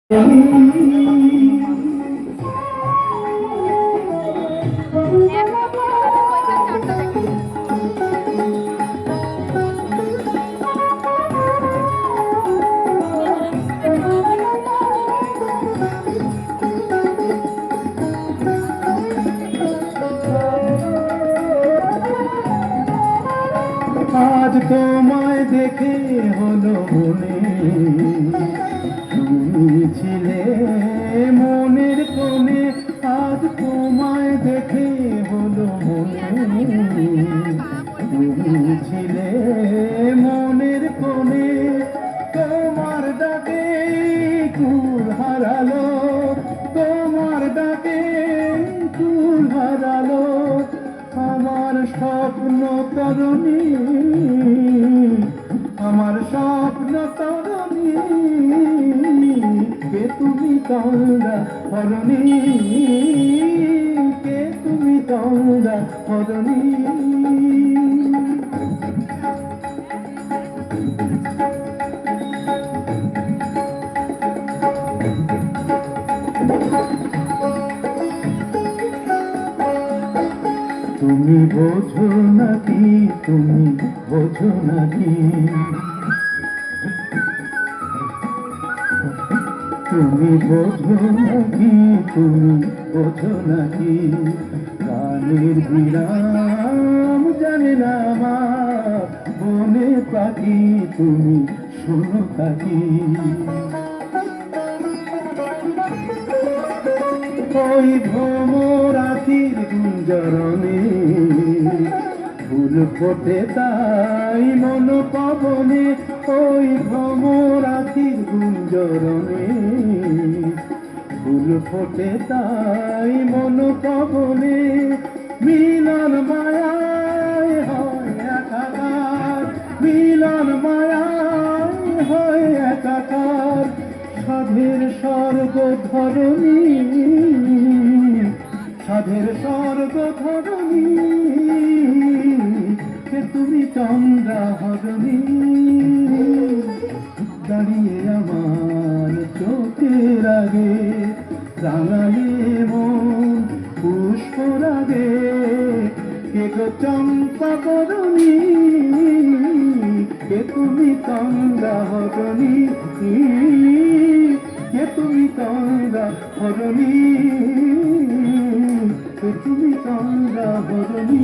আজ তোমায় দেখে হলো মনে তুমি ছিলে মনের কোণে। আজ তোমায় দেখে হলো মনে তুমি ছিলে মনের কোণে। তোমার ডাকে কুল হারালো, তোমার ডাকে কুল হারালো আমার স্বপ্ন তরণী, আমার স্বপ্ন তরণী। কে তুমি তোমরা হরণী, কে তুমি তোমরা হরণী। তুমি বোঝো নাকি, তুমি বোঝো নাকি, তুমি বোঝো নাকি, তুমি বোঝো নাকি। গানের বিরাম জানে না আমার বনে পাখি, তুমি শোনো থাকি। ওই ভ্রমরাতির গুঞ্জরণে ফুল ফোটে তাই মন পবনে। ওই ভ্রমরাতির গুঞ্জরণে ফুল ফোটে তাই মন পবনে। মিলন মায়ায় হয় একাকার, মিলন মায়ায় হয় একাকার। সাধের স্বর্গ ধরণী, সাধের স্বর্গ ধরণী। কে তুমি চন্দ্রা হরণী, দাঁড়িয়ে আমার চোখের আগে রাঙালে মন পুষ্প রাগে। কে গো চম্পা করণী, কে তুমি চন্দ্রা হরণী, কে তুমি চন্দ্রা হরণী, কে তুমি চন্দ্রা হরণী।